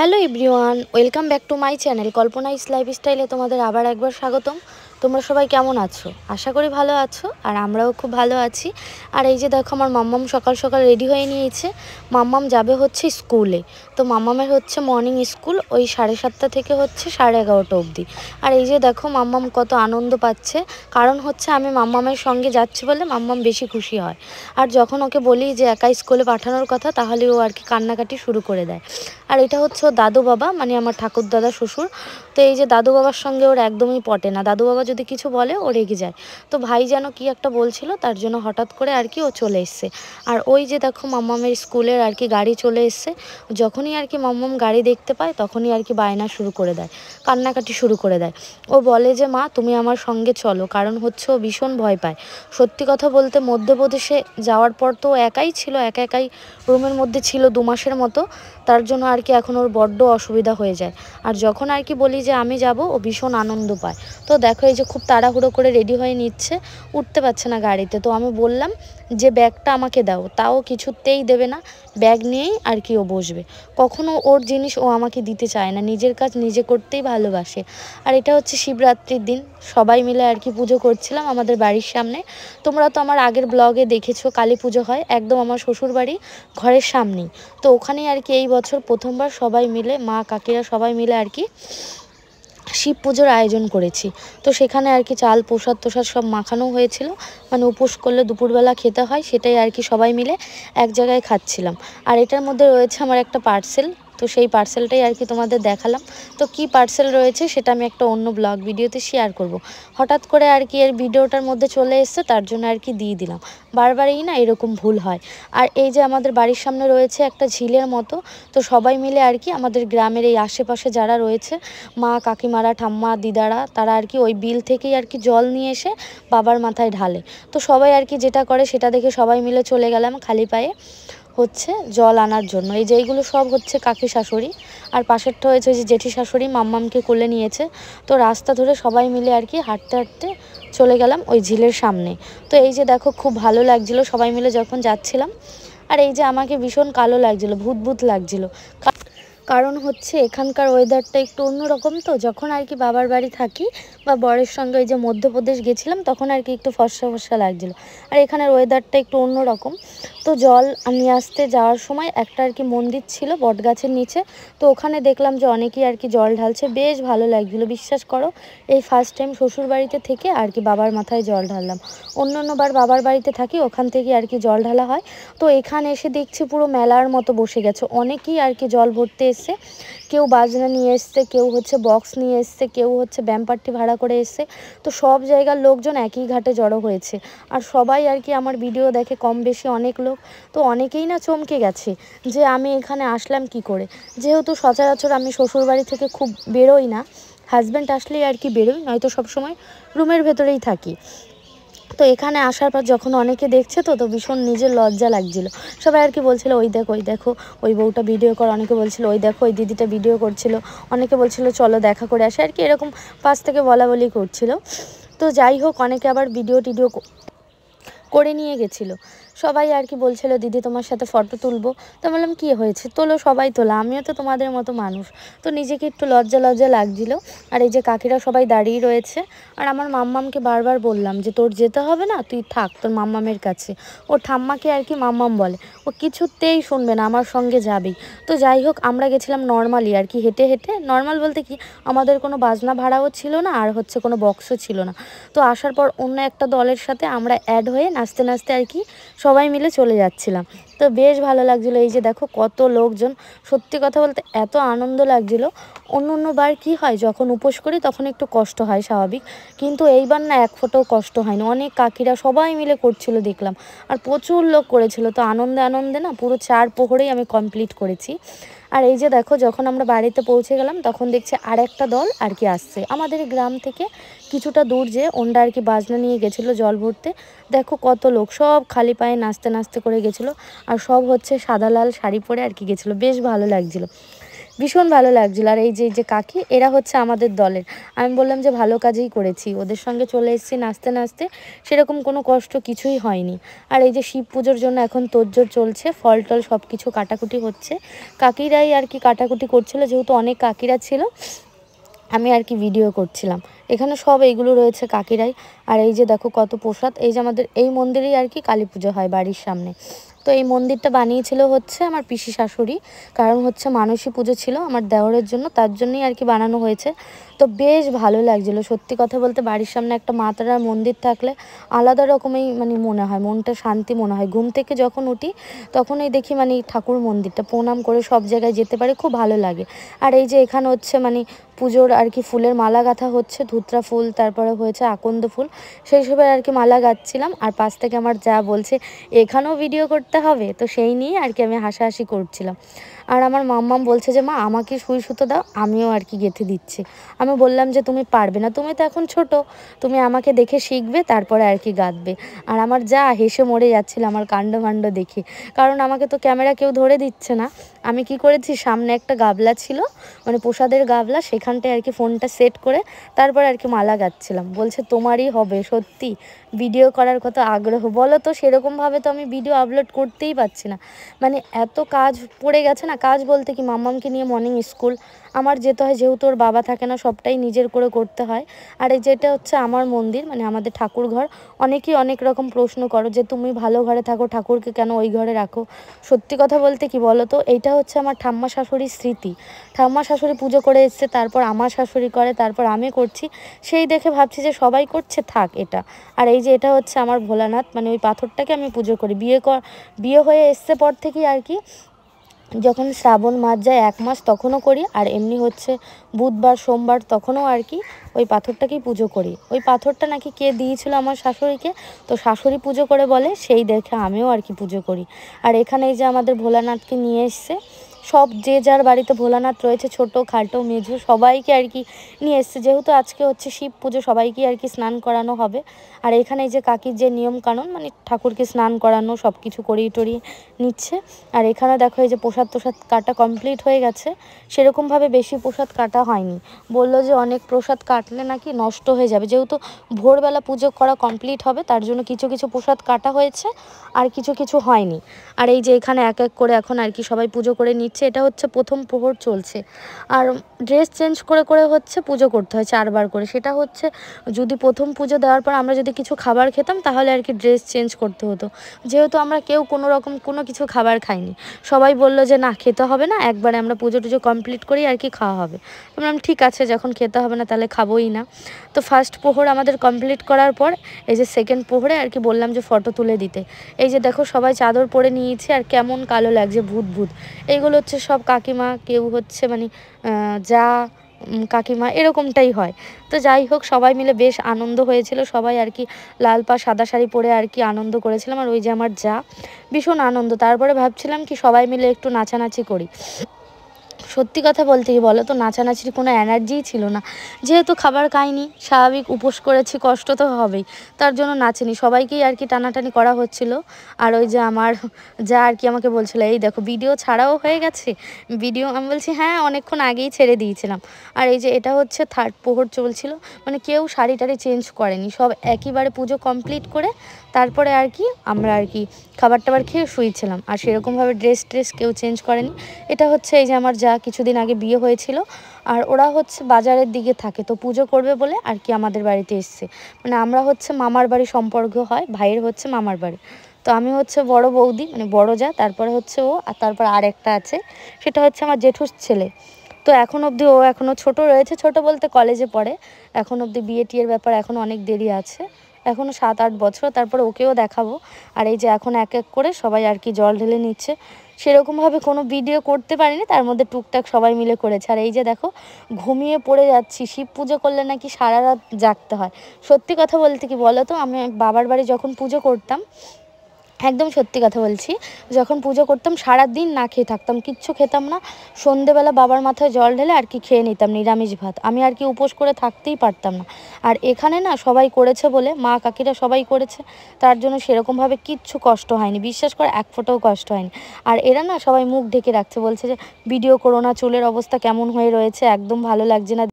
Hello everyone, welcome back to my channel Kalpana is লাইফস্টাইলে তোমাদের আবার একবার স্বাগতম। তোমরা সবাই কেমন আছো? আশা করি ভালো আছো, আর আমরাও খুব ভালো আছি। আর এই যে দেখো, আমার মাম্মাম সকাল সকাল রেডি হয়ে নিয়েছে। মাম্মাম যাবে হচ্ছে স্কুলে। তো মাম্মামের হচ্ছে মর্নিং স্কুল, ওই 7:30 থেকে হচ্ছে 11:30 অবধি। আর এই যে দেখো, মাম্মাম কত আনন্দ পাচ্ছে, কারণ হচ্ছে আমি মাম্মামের সঙ্গে যাচ্ছি বলে মাম্মাম বেশি খুশি হয়। আর যখন ওকে বলি যে একা স্কুলে পাঠানোর কথা, তাহলে ও আর কি কান্নাকাটি শুরু করে দেয়। আর এটা হচ্ছে ওর দাদু বাবা, মানে আমার ঠাকুর দাদা শ্বশুর। তো এই যে দাদু বাবার সঙ্গে ওর একদমই পটে না, দাদু বাবা যদি কিছু বলে ও রেগে যায়। তো ভাই যেন কি একটা বলছিল, তার জন্য হঠাৎ করে আর কি ও চলে এসছে। আর ওই যে দেখো, মাম্মামের স্কুলের আর কি গাড়ি চলে এসছে। যখনই আর কি মাম্মাম গাড়ি দেখতে পায়, তখনই আর কি বায়না শুরু করে দেয়, কান্নাকাটি শুরু করে দেয়। ও বলে যে মা, তুমি আমার সঙ্গে চলো, কারণ হচ্ছে ও ভীষণ ভয় পায়। সত্যি কথা বলতে, মধ্যপ্রদেশে যাওয়ার পর তো একাই ছিল, একা একাই রুমের মধ্যে ছিল 2 মাসের মতো। তার জন্য আর কি এখন ওর বড্ড অসুবিধা হয়ে যায়। আর যখন আর কি বলি যে আমি যাব, ও ভীষণ আনন্দ পায়। তো দেখো, এই যে খুব তাড়াহুড়ো করে রেডি হয়ে নিচ্ছে, উঠতে পারছে না গাড়িতে। তো আমি বললাম যে ব্যাগটা আমাকে দাও, তাও কিছুতেই দেবে না। ব্যাগ নিয়েই আর কি ও বসবে। কখনো ওর জিনিস ও আমাকে দিতে চায় না, নিজের কাজ নিজে করতেই ভালোবাসে। আর এটা হচ্ছে শিবরাত্রির দিন, সবাই মিলে আর কি পুজো করছিলাম আমাদের বাড়ির সামনে। তোমরা তো আমার আগের ব্লগে দেখেছো, কালী পুজো হয় একদম আমার শ্বশুর বাড়ি ঘরের সামনেই। তো ওখানেই আর কি এই বছর প্রথমবার সবাই মিলে, মা কাকিরা সবাই মিলে আর কি শিব পুজোর আয়োজন করেছি। তো সেখানে আর কি চাল প্রসাদ তোসাদ সব মাখানো হয়েছিল, মানে উপোস করলে দুপুরবেলা খেতে হয়, সেটাই আর কি সবাই মিলে এক জায়গায় খাচ্ছিলাম। আর এটার মধ্যে রয়েছে আমার একটা পার্সেল, তো সেই পার্সেলটাই আর কি তোমাদের দেখালাম। তো কি পার্সেল রয়েছে সেটা আমি একটা অন্য ব্লগ ভিডিওতে শেয়ার করব। হঠাৎ করে আর কি এর ভিডিওটার মধ্যে চলে এসছে, তার জন্য আর কি দিয়ে দিলাম। বারবারই না এরকম ভুল হয়। আর এই যে আমাদের বাড়ির সামনে রয়েছে একটা ঝিলের মতো। তো সবাই মিলে আর কি আমাদের গ্রামের এই আশেপাশে যারা রয়েছে, মা কাকিমারা ঠাম্মা দিদারা, তারা আর কি ওই বিল থেকেই আর কি জল নিয়ে এসে বাবার মাথায় ঢালে। তো সবাই আর কি যেটা করে সেটা দেখে সবাই মিলে চলে গেলাম খালি পায়ে হচ্ছে জল আনার জন্য। এই যে এইগুলো সব হচ্ছে কাকি শাশুড়ি, আর পাশেরটা হয়েছে ওই যে জেঠি শাশুড়ি মাম্মামকে কোলে নিয়েছে। তো রাস্তা ধরে সবাই মিলে আর কি হাঁটতে হাঁটতে চলে গেলাম ওই ঝিলের সামনে। তো এই যে দেখো, খুব ভালো লাগছিলো সবাই মিলে যখন যাচ্ছিলাম। আর এই যে আমাকে ভীষণ কালো লাগছিলো, ভূত ভূত লাগছিলো, কারণ হচ্ছে এখানকার ওয়েদারটা একটু অন্যরকম। তো যখন আর কি বাবার বাড়ি থাকি বা বরের সঙ্গে ওই যে মধ্যপ্রদেশ গেছিলাম, তখন আর কি একটু ফর্সা ফর্সা লাগছিলো। আর এখানের ওয়েদারটা একটু অন্যরকম। তো জল নিয়ে আসতে যাওয়ার সময় একটা আর কি মন্দির ছিল বটগাছের নিচে। তো ওখানে দেখলাম যে অনেকেই আর কি জল ঢালছে, বেশ ভালো লাগছিলো। বিশ্বাস করো, এই ফার্স্ট টাইম শ্বশুর বাড়িতে থেকে আর কি বাবার মাথায় জল ঢাললাম। অন্যান্যবার বাবার বাড়িতে থাকি, ওখান থেকে আর কি জল ঢালা হয়। তো এখানে এসে দেখছি পুরো মেলার মতো বসে গেছে, অনেকেই আর কি জল ভরতে এসছে। কেউ বাজনা নিয়ে এসছে, কেউ হচ্ছে বক্স নিয়ে এসছে, কেউ হচ্ছে ব্যামপাট্টি ভাড়া করে এসছে। তো সব জায়গার লোকজন একই ঘাটে জড়ো হয়েছে। আর সবাই আর কি আমার ভিডিও দেখে, কম বেশি অনেক লোক। তো অনেকেই না চমকে গেছে যে আমি এখানে আসলাম কি করে, যেহেতু সচরাচর আমি শ্বশুরবাড়ি থেকে খুব বেরোই না। হাজব্যান্ড আসলেই আর কি বেরোই, নয়তো সবসময় রুমের ভেতরেই থাকি। তো এখানে আসার পর যখন অনেকে দেখছে, তো ভীষণ নিজের লজ্জা লাগছিল। সবাই আর কি বলছিল ওই দেখো ওই দেখো ওই বউটা ভিডিও কর, অনেকে বলছিল ওই দেখো ওই দিদিটা ভিডিও করছিল, অনেকে বলছিল চলো দেখা করে আসে, আর কি এরকম পাশ থেকে বলা বলি করছিল। তো যাই হোক, অনেকে আবার ভিডিও টিডিও করে নিয়ে গেছিলো। সবাই আর কি বলছিল দিদি তোমার সাথে ফটো তুলবো। তো বললাম কী হয়েছে, তোলো, সবাই তোলা, আমিও তো তোমাদের মতো মানুষ। তো নিজেকে একটু লজ্জা লজ্জা লাগছিলো। আর এই যে কাকিরা সবাই দাঁড়িয়ে রয়েছে। আর আমার মাম্মামকে বারবার বললাম যে তোর যেতে হবে না, তুই থাক তোর মাম্মামের কাছে। ও ঠাম্মাকে আর কি মাম্মাম বলে, ও কিছুতেই শুনবে না, আমার সঙ্গে যাবেই। তো যাই হোক, আমরা গেছিলাম নর্মালি আর কি হেঁটে হেঁটে। নর্মাল বলতে কি, আমাদের কোনো বাজনা ভাড়াও ছিল না, আর হচ্ছে কোনো বক্সও ছিল না। তো আসার পর অন্য একটা দলের সাথে আমরা অ্যাড হয়ে নাচতে নাচতে আর কি সবাই মিলে চলে যাচ্ছিলাম। তো বেশ ভালো লাগছিলো। এই যে দেখো কত লোকজন, সত্যি কথা বলতে এত আনন্দ লাগছিলো। অন্যবার কি হয়, যখন উপোস করি তখন একটু কষ্ট হয় স্বাভাবিক, কিন্তু এইবার না এক ফোঁটাও কষ্ট হয়নি। অনেক কাকিরা সবাই মিলে করছিল দেখলাম, আর প্রচুর লোক করেছিল। তো আনন্দে আনন্দে না পুরো 4 প্রহরেই আমি কমপ্লিট করেছি। আর এই যে দেখো, যখন আমরা বাড়িতে পৌঁছে গেলাম, তখন দেখছি আর একটা দল আর কি আসছে আমাদের গ্রাম থেকে কিছুটা দূর, যে ওনরা আর কি বাজনা নিয়ে গেছিলো জল ভরতে। দেখো কত লোক, সব খালি পায়ে নাচতে নাচতে করে গেছিলো। আর সব হচ্ছে সাদা লাল শাড়ি পরে আর কি গেছিলো, বেশ ভালো লাগছিলো। ভীষণ ভালো লাগছিলো। আর এই যে কাকি, এরা হচ্ছে আমাদের দলের। আমি বললাম যে ভালো কাজেই করেছি, ওদের সঙ্গে চলে এসেছি নাচতে নাচতে, সেরকম কোনো কষ্ট কিছুই হয়নি। আর এই যে শিব পুজোর জন্য এখন তোড়জোড় চলছে, ফল টল সব কিছু কাটাকুটি হচ্ছে। কাকিরাই আর কি কাটাকুটি করছিল, যেহেতু অনেক কাকিরা ছিল, আমি আর কি ভিডিও করছিলাম। এখানে সব এইগুলো রয়েছে কাকিরাই। আর এই যে দেখো কত প্রসাদ। এই যে আমাদের এই মন্দিরেই আর কি কালী পুজো হয় বাড়ির সামনে। তো এই মন্দিরটা বানিয়েছিল হচ্ছে আমার পিসি শাশুড়ি, কারণ হচ্ছে মানসী পুজো ছিল আমার দেওরের জন্য, তার জন্যই আর কি বানানো হয়েছে। তো বেশ ভালো লাগছিলো সত্যি কথা বলতে। বাড়ির সামনে একটা মা তারার মন্দির থাকলে আলাদা রকমই মানে মনে হয়, মনটা শান্তি মনে হয়। ঘুম থেকে যখন উঠি তখনই দেখি মানে ঠাকুর মন্দিরটা প্রণাম করে সব জায়গায় যেতে পারে, খুব ভালো লাগে। আর এই যে এখানে হচ্ছে মানে পুজোর আর কি ফুলের মালা গাঁথা হচ্ছে, ধুতরা ফুল, তারপরে হয়েছে আকন্দ ফুল, সেই সবের আর কি মালা গাঁথছিলাম। আর পাশ থেকে আমার যা বলছে এখানেও ভিডিও করতে হবে, তো সেই নিয়ে আর কি আমি হাসাহাসি করছিলাম। আর আমার মাম্মাম বলছে যে মা আমাকে সুই সুতো দাও, আমিও আর কি গেঁথে দিচ্ছি। আমি বললাম যে তুমি পারবে না, তুমি তো এখন ছোট, তুমি আমাকে দেখে শিখবে, তারপরে আর কি গাঁথবে। আর আমার যা হেসে মরে যাচ্ছিল আমার কাণ্ড মাণ্ড দেখে, কারণ আমাকে তো ক্যামেরা কেউ ধরে দিচ্ছে না। আমি কি করেছি, সামনে একটা গাবলা ছিল, মানে প্রসাদের গাবলা, সেখানটায় আর কি ফোনটা সেট করে তারপরে আর কি মালা গাচ্ছিলাম। বলছে তোমারই হবে, সত্যি ভিডিও করার কত আগ্রহ বলো তো। সেরকমভাবে তো আমি ভিডিও আপলোড করতেই পারছি না, মানে এত কাজ পড়ে গেছে না। কাজ বলতে কি, মাম্মামকে নিয়ে মর্নিং স্কুল আমার যেতে হয়, যেহেতু ওর বাবা থাকে না, সবটাই নিজের করে করতে হয়। আর এই যেটা হচ্ছে আমার মন্দির, মানে আমাদের ঠাকুর ঘর। অনেকেই অনেক রকম প্রশ্ন করো যে তুমি ভালো ঘরে থাকো, ঠাকুরকে কেন ওই ঘরে রাখো। সত্যি কথা বলতে কি বলো তো, এইটা হচ্ছে আমার ঠাম্মা শাশুড়ির স্মৃতি। ঠাম্মা শাশুড়ি পুজো করে এসছে, তারপর আমার শাশুড়ি করে, তারপর আমি করছি, সেই দেখে ভাবছি যে সবাই করছে, থাক এটা। আর এই যে এটা হচ্ছে আমার ভোলানাথ, মানে ওই পাথরটাকে আমি পুজো করি। বিয়ে হয়ে এসছে পর থেকেই আর কি, যখন শ্রাবণ মাস যায় 1 মাস তখনও করি, আর এমনি হচ্ছে বুধবার সোমবার তখনও আর কি ওই পাথরটাকেই পুজো করি। ওই পাথরটা নাকি কে দিয়েছিল আমার শাশুড়িকে, তো শাশুড়ি পুজো করে বলে, সেই দেখে আমিও আর কি পুজো করি। আর এখানে এই যে আমাদের ভোলানাথকে নিয়ে এসছে, সব যে যার বাড়িতে ভোলানাথ রয়েছে, ছোট খাটো মেঝো সবাইকে আর কি নিয়ে এসছে, যেহেতু আজকে হচ্ছে শিব পুজো, সবাইকে আর কি স্নান করানো হবে। আর এখানে এই যে কাকির যে নিয়ম কানুন, মানে ঠাকুরকে স্নান করানো, সব কিছু করিয়ে টরিয়ে নিচ্ছে। আর এখানে দেখো এই যে প্রসাদ তোসাদ কাটা কমপ্লিট হয়ে গেছে। সেরকমভাবে বেশি প্রসাদ কাটা হয়নি, বললো যে অনেক প্রসাদ কাটলে নাকি নষ্ট হয়ে যাবে, যেহেতু ভোরবেলা পুজো করা কমপ্লিট হবে, তার জন্য কিছু কিছু প্রসাদ কাটা হয়েছে, আর কিছু কিছু হয়নি। আর এই যে এখানে এক এক করে এখন আর কি সবাই পুজো করে নিচ্ছে। এটা হচ্ছে প্রথম প্রহর চলছে, আর ড্রেস চেঞ্জ করে করে হচ্ছে পুজো করতে হয় 4 বার করে। সেটা হচ্ছে যদি প্রথম পুজো দেওয়ার পর আমরা যদি কিছু খাবার খেতাম, তাহলে আর কি ড্রেস চেঞ্জ করতে হতো। যেহেতু আমরা কেউ কোনো রকম কোনো কিছু খাবার খাইনি, সবাই বললো যে না খেতে হবে না, একবারে আমরা পুজো টুজো কমপ্লিট করি আর কি খাওয়া হবে। বললাম ঠিক আছে, যখন খেতে হবে না তাহলে খাবোই না। তো ফার্স্ট প্রহর আমাদের কমপ্লিট করার পর এই যে সেকেন্ড প্রহরে আর কি বললাম যে ফটো তুলে দিতে। এই যে দেখো সবাই চাদর পরে নিয়েছে, আর কেমন কালো লাগছে, ভূত ভূত। এইগুলো হচ্ছে সব কাকিমা, কেউ হচ্ছে মানে যা কাকিমা এরকমটাই হয়। তো যাই হোক, সবাই মিলে বেশ আনন্দ হয়েছিল, সবাই আর কি লাল পা সাদা শাড়ি পরে আর কি আনন্দ করেছিলাম। আর ওই যে আমার যা, ভীষণ আনন্দ। তারপরে ভাবছিলাম কি সবাই মিলে একটু নাচানাচি করি। সত্যি কথা বলতে কি বলো তো, নাচানাচির কোনো এনার্জিই ছিল না, যেহেতু খাবার খাইনি, স্বাভাবিক উপোস করেছি, কষ্ট তো হবেই, তার জন্য নাচেনি। সবাইকেই আর কি টানাটানি করা হচ্ছিল। আর ওই যে আমার যা আর কি আমাকে বলছিল, এই দেখো ভিডিও ছাড়াও হয়ে গেছে ভিডিও। আমি বলছি হ্যাঁ, অনেকক্ষণ আগেই ছেড়ে দিয়েছিলাম। আর এই যে এটা হচ্ছে থার্ড প্রহর চলছিল, মানে কেউ শাড়ি টাড়ি চেঞ্জ করেনি, সব একইবারে পুজো কমপ্লিট করে তারপরে আর কি আমরা আর কি খাবার টাবার খেয়ে শুয়েছিলাম। আর সেরকমভাবে ড্রেস কেউ চেঞ্জ করেনি। এটা হচ্ছে এই যে আমার যা কিছুদিন আগে বিয়ে হয়েছিল, আর ওরা হচ্ছে বাজারের দিকে থাকে, তো পুজো করবে বলে আর কি আমাদের বাড়িতে এসছে। মানে আমরা হচ্ছে মামার বাড়ি সম্পর্ক হয়, ভাইয়ের হচ্ছে মামার বাড়ি। তো আমি হচ্ছে বড় বৌদি, মানে বড় যা, তারপরে হচ্ছে ও, আর তারপর আর একটা আছে, সেটা হচ্ছে আমার জেঠুর ছেলে। তো এখন অবধি ও এখনও ছোট রয়েছে, ছোট বলতে কলেজে পড়ে, এখন অবধি বিয়ে টিয়ের ব্যাপার এখনও অনেক দেরি আছে, এখনও 7-8 বছর, তারপরে ওকেও দেখাবো। আর এই যে এখন এক এক করে সবাই আর কি জল ঢেলে নিচ্ছে। সেরকমভাবে কোনো ভিডিও করতে পারিনি, তার মধ্যে টুকটাক সবাই মিলে করেছে। আর এই যে দেখো ঘুমিয়ে পড়ে যাচ্ছি, শিব পুজো করলে নাকি সারা রাত জাগতে হয়। সত্যি কথা বলতে কি বলো তো, আমি বাবার বাড়ি যখন পুজো করতাম, একদম সত্যি কথা বলছি, যখন পুজো করতাম সারা দিন না খেয়ে থাকতাম, কিচ্ছু খেতাম না। সন্ধেবেলা বাবার মাথায় জল ঢেলে আর কি খেয়ে নিতাম নিরামিষ ভাত। আমি আর কি উপোস করে থাকতেই পারতাম না। আর এখানে না সবাই করেছে বলে, মা কাকিরা সবাই করেছে, তার জন্য সেরকমভাবে কিচ্ছু কষ্ট হয়নি, বিশ্বাস করে এক ফোঁটাও কষ্ট হয়নি। আর এরা না সবাই মুখ ঢেকে রাখছে, বলছে যে ভিডিও করো না, চুলের অবস্থা কেমন হয়ে রয়েছে, একদম ভালো লাগছে না।